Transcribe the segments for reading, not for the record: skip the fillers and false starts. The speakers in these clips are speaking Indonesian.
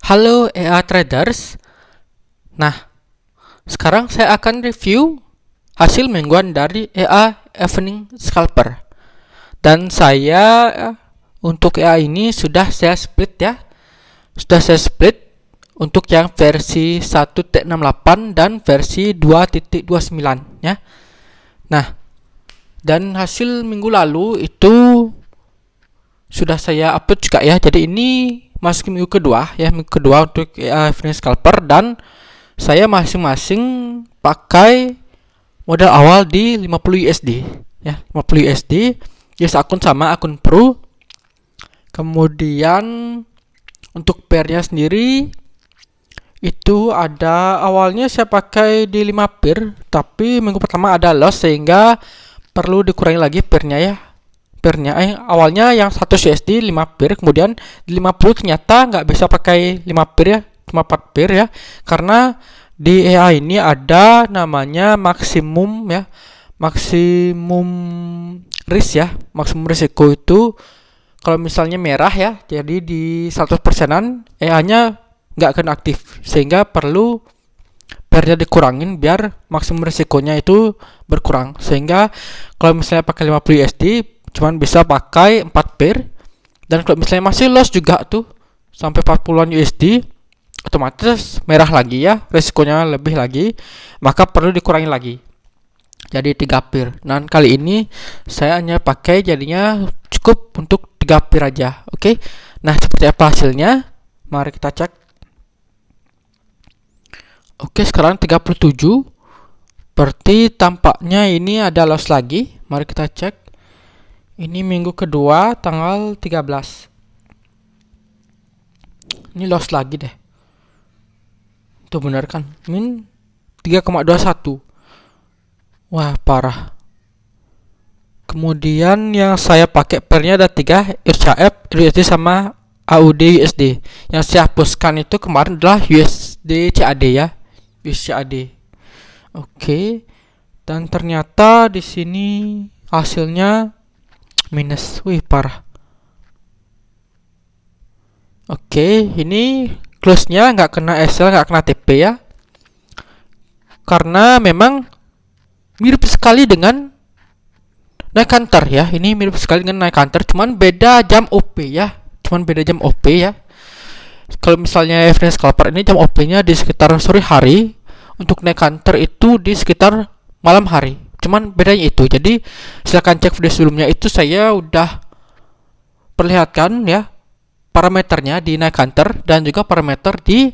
Halo EA Traders. Nah, sekarang saya akan review hasil mingguan dari EA Evening Scalper. Dan saya untuk EA ini sudah saya split ya. Sudah saya split untuk yang versi 1.68 dan versi 2.29 ya. Nah, dan hasil minggu lalu itu sudah saya upload juga ya. Jadi ini masuk minggu kedua ya, minggu kedua untuk Evening Scalper, dan saya masing-masing pakai modal awal di 50 USD ya, 50 USD. Yes, akun sama akun pro. Kemudian untuk pairnya sendiri itu ada, awalnya saya pakai di 5 pair, tapi minggu pertama ada loss sehingga perlu dikurangi lagi pairnya ya. Pairnya awalnya yang 100 USD 5 pair, kemudian di 50 ternyata nggak bisa pakai 5 pair ya, cuma 4 pair ya, karena di EA ini ada namanya maksimum ya, maksimum risk ya. Maksimum risiko itu kalau misalnya merah ya, jadi di 100%an EA nya nggak akan aktif, sehingga perlu pairnya dikurangin biar maksimum risikonya itu berkurang. Sehingga kalau misalnya pakai 50 USD cuman bisa pakai 4 pair, dan kalau misalnya masih loss juga tuh sampai 40-an USD, otomatis merah lagi ya, resikonya lebih lagi, maka perlu dikurangi lagi jadi 3 pair. Dan kali ini saya hanya pakai, jadinya cukup untuk 3 pair aja. Oke. Nah, seperti apa hasilnya? Mari kita cek. Oke, sekarang 37. Berarti tampaknya ini ada loss lagi. Mari kita cek. Ini minggu kedua tanggal 13. Ini loss lagi deh. Itu benar kan? Min 3,21. Wah, parah. Kemudian yang saya pakai pairnya ada 3, IRCAF, USD sama AUD USD. Yang saya hapuskan itu kemarin adalah USD CAD ya. USD CAD. Oke. Dan ternyata di sini hasilnya minus. Wih, parah. Oke, ini close-nya nggak kena SL, nggak kena TP ya, karena memang mirip sekali dengan naik counter ya. Ini mirip sekali dengan naik counter, cuman beda jam OP ya, ya. Kalau misalnya Evening Scalper ini jam OP-nya di sekitar sore hari, untuk naik counter itu di sekitar malam hari. Cuman bedanya itu. Jadi silakan cek video sebelumnya, itu saya udah perlihatkan ya parameternya di naik counter dan juga parameter di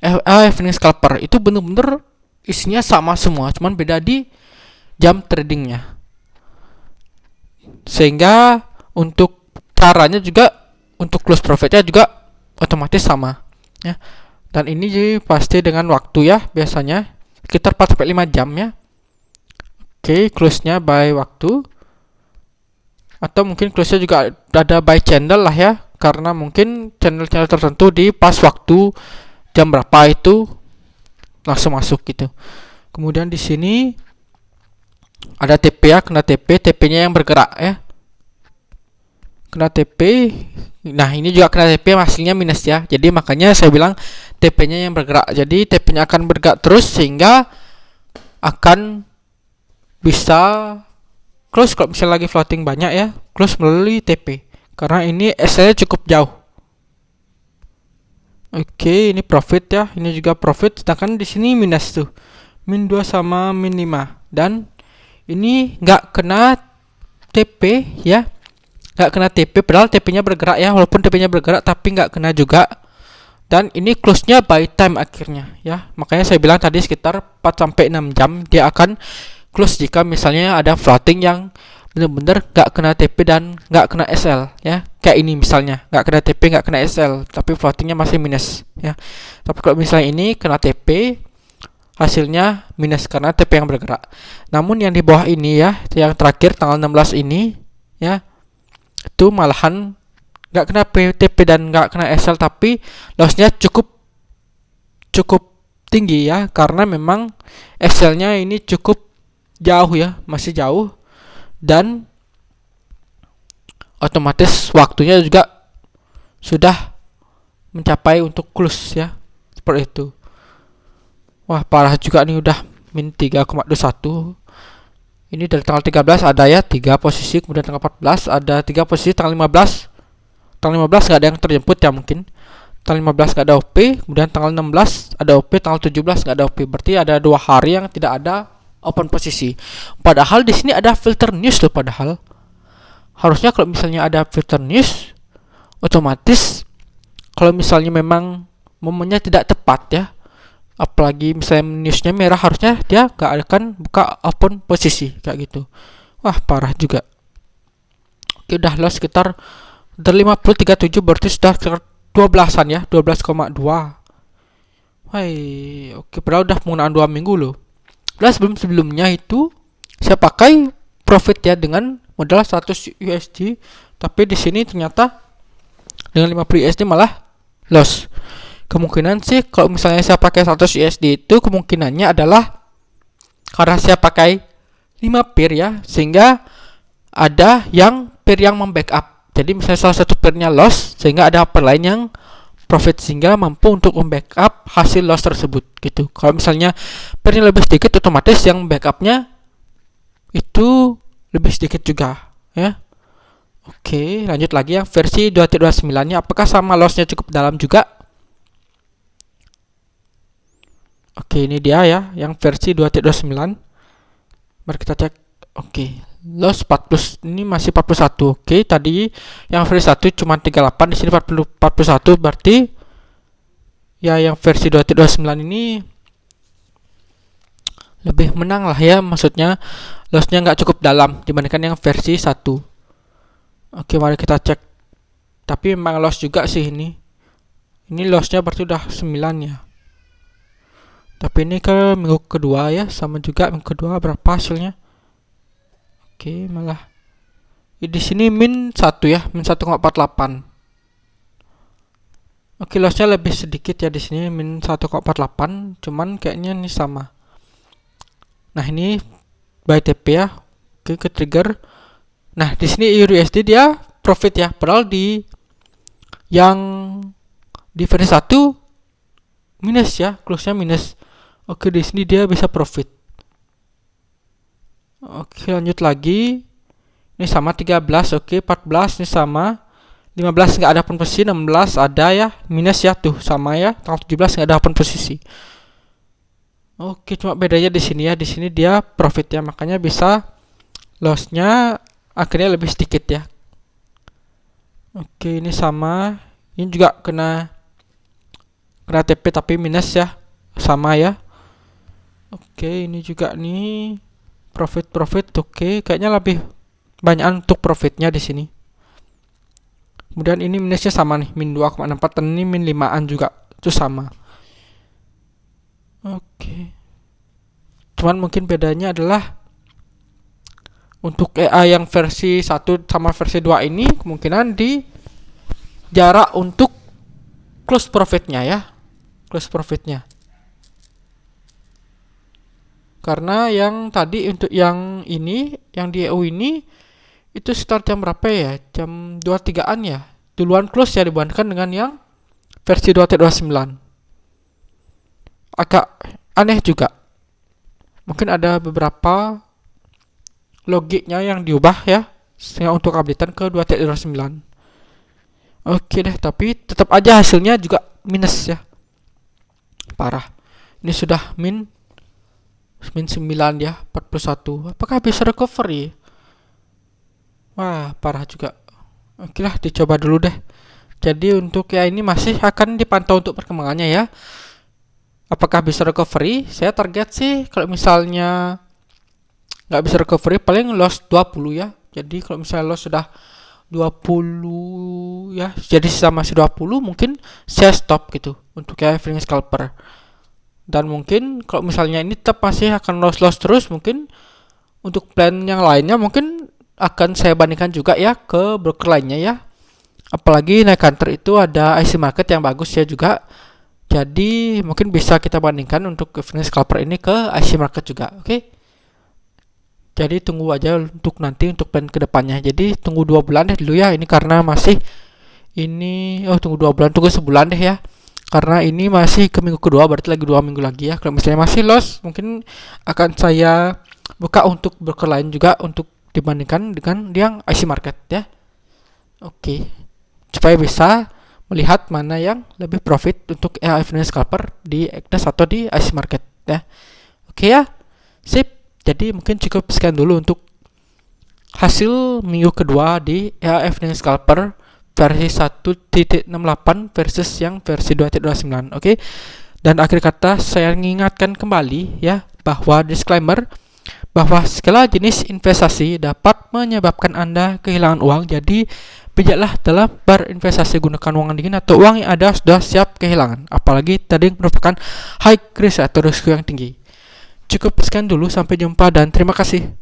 Evening Scalper. Itu bener-bener isinya sama semua, cuman beda di jam tradingnya. Sehingga untuk caranya juga, untuk close profitnya juga otomatis sama ya. Dan ini jadi pasti dengan waktu ya, biasanya sekitar 4-5 jam ya. Oke, close-nya by waktu, atau mungkin close-nya juga ada by channel lah ya, karena mungkin channel-channel tertentu di pas waktu jam berapa itu langsung masuk gitu. Kemudian di sini ada TP ya, kena TP, TP-nya yang bergerak ya. Kena TP. Nah, ini juga kena TP, hasilnya minus ya. Jadi makanya saya bilang TP-nya yang bergerak. Jadi TP-nya akan bergerak terus sehingga akan bisa close kalau misalnya lagi floating banyak ya, close melalui TP. Karena ini SL-nya cukup jauh. Oke, ini profit ya. Ini juga profit, sedangkan di sini minus tuh. Min 2 sama min 5. Dan ini nggak kena TP ya. Nggak kena TP, padahal TP-nya bergerak ya. Walaupun TP-nya bergerak tapi nggak kena juga. Dan ini close-nya by time akhirnya ya. Makanya saya bilang tadi sekitar 4-6 jam dia akan close jika misalnya ada floating yang bener-bener nggak kena TP dan nggak kena SL ya. Kayak ini misalnya nggak kena TP, nggak kena SL, tapi floatingnya masih minus ya. Tapi kalau misalnya ini kena TP, hasilnya minus karena TP yang bergerak. Namun yang di bawah ini ya, yang terakhir tanggal 16 ini ya, itu malahan nggak kena TP dan nggak kena SL, tapi lossnya cukup tinggi ya, karena memang SL-nya ini cukup jauh ya, masih jauh, dan otomatis waktunya juga sudah mencapai untuk close ya, seperti itu. Wah, parah juga nih, udah min 3,21. Ini dari tanggal 13 ada ya 3 posisi, kemudian tanggal 14 ada 3 posisi, tanggal 15 nggak ada yang terjemput ya mungkin. Tanggal 15 nggak ada OP, kemudian tanggal 16 ada OP, tanggal 17 nggak ada OP. Berarti ada 2 hari yang tidak ada open posisi. Padahal di sini ada filter news loh, padahal. Harusnya kalau misalnya ada filter news, otomatis kalau misalnya memang momennya tidak tepat ya, apalagi misalnya newsnya merah, harusnya dia gak akan buka open posisi kayak gitu. Wah, parah juga. Oke, udah loss sekitar dari 50,37, berarti sudah sekitar 12-an ya, 12,2. Hai, oke, padahal udah penggunaan 2 minggu loh. Lah sebelumnya itu saya pakai profit ya dengan modal 100 USD, tapi di sini ternyata dengan 50 USD malah loss. Kemungkinan sih kalau misalnya saya pakai 100 USD itu kemungkinannya adalah karena saya pakai 5 pair ya, sehingga ada yang pair yang membackup. Jadi misalnya salah satu pairnya loss, sehingga ada pair lain yang profit, sehingga mampu untuk membackup hasil loss tersebut gitu. Kalau misalnya pairnya lebih sedikit, otomatis yang backupnya itu lebih sedikit juga ya. Oke, lanjut lagi yang versi 2.29 nya, apakah sama lossnya cukup dalam juga? Oke, ini dia ya, yang versi 2.29. Mari kita cek. Oke, loss 40, ini masih 41. Oke, tadi yang versi 1 cuma 38, di sini 41, berarti ya yang versi 2.29 ini lebih menang lah ya, maksudnya lossnya nggak cukup dalam dibandingkan yang versi 1. Oke, mari kita cek. Tapi memang loss juga sih ini. Ini lossnya berarti udah 9 ya. Tapi ini ke minggu kedua ya, sama juga minggu kedua berapa hasilnya. Oke, malah di sini min 1 ya, min 1,48. Oke, lossnya lebih sedikit ya di sini, min 1,48, cuman kayaknya ini sama. Nah, ini buy TP ya. Oke, ke trigger. Nah, di sini EURUSD dia profit ya, padahal di yang di versi 1 minus ya, close-nya minus. Oke, di sini dia bisa profit. Oke, lanjut lagi. Ini sama 13, oke, 14 ini sama. 15 nggak ada open posisi, 16 ada ya, minus ya tuh sama ya. Tanggal 17 nggak ada open posisi. Oke, cuma bedanya di sini ya, di sini dia profit ya, makanya bisa lossnya akhirnya lebih sedikit ya. Oke, ini sama. Ini juga kena TP tapi minus ya, sama ya. Oke, ini juga nih profit. Oke, kayaknya lebih banyak untuk profitnya di sini. Kemudian ini minusnya sama nih, min 2,64, dan ini min 5-an juga, itu sama. Oke. Cuman mungkin bedanya adalah untuk EA yang versi 1 sama versi 2 ini kemungkinan di jarak untuk close profitnya ya. Close profitnya. Karena yang tadi untuk yang ini, yang di EU ini itu start jam berapa ya? Jam 23-an ya. Duluan close ya dibandingkan dengan yang versi 2.29. Agak aneh juga. Mungkin ada beberapa logiknya yang diubah ya, sehingga untuk updatean ke 2.29. Oke deh, tapi tetap aja hasilnya juga minus ya. Parah. Ini sudah min 9 ya, 41. Apakah bisa recovery? Wah, parah juga. Oke lah, dicoba dulu deh. Jadi untuk ya ini masih akan dipantau untuk perkembangannya ya. Apakah bisa recovery? Saya target sih kalau misalnya nggak bisa recovery paling loss 20 ya. Jadi kalau misalnya loss sudah 20 ya, jadi sisa masih 20, mungkin saya stop gitu untuk ya freezing scalper. Dan mungkin kalau misalnya ini tetap masih akan loss terus, mungkin untuk plan yang lainnya mungkin akan saya bandingkan juga ya ke broker lainnya ya. Apalagi naik counter itu ada IC market yang bagus ya juga. Jadi mungkin bisa kita bandingkan untuk freezing scalper ini ke IC market juga. Oke. Jadi tunggu aja untuk nanti untuk plan kedepannya. Jadi tunggu 2 bulan deh dulu ya. Ini karena masih Ini tunggu 2 bulan, tunggu sebulan deh ya. Karena ini masih ke minggu kedua, berarti lagi 2 minggu lagi ya. Kalau misalnya masih loss, mungkin akan saya buka untuk broker lain juga untuk dibandingkan dengan yang IC market ya. Oke, supaya bisa melihat mana yang lebih profit untuk evening scalper di Agnes atau di IC market ya. Oke ya, sip. Jadi mungkin cukup sekian dulu untuk hasil minggu kedua di evening scalper versi 1.68 versus yang versi 2.29. Oke. Dan akhir kata saya mengingatkan kembali ya bahwa disclaimer bahwa segala jenis investasi dapat menyebabkan Anda kehilangan uang. Jadi bijaklah dalam berinvestasi, gunakan uang dingin atau uang yang ada sudah siap kehilangan. Apalagi tadi merupakan high risk atau risiko yang tinggi. Cukup sekian dulu, sampai jumpa dan terima kasih.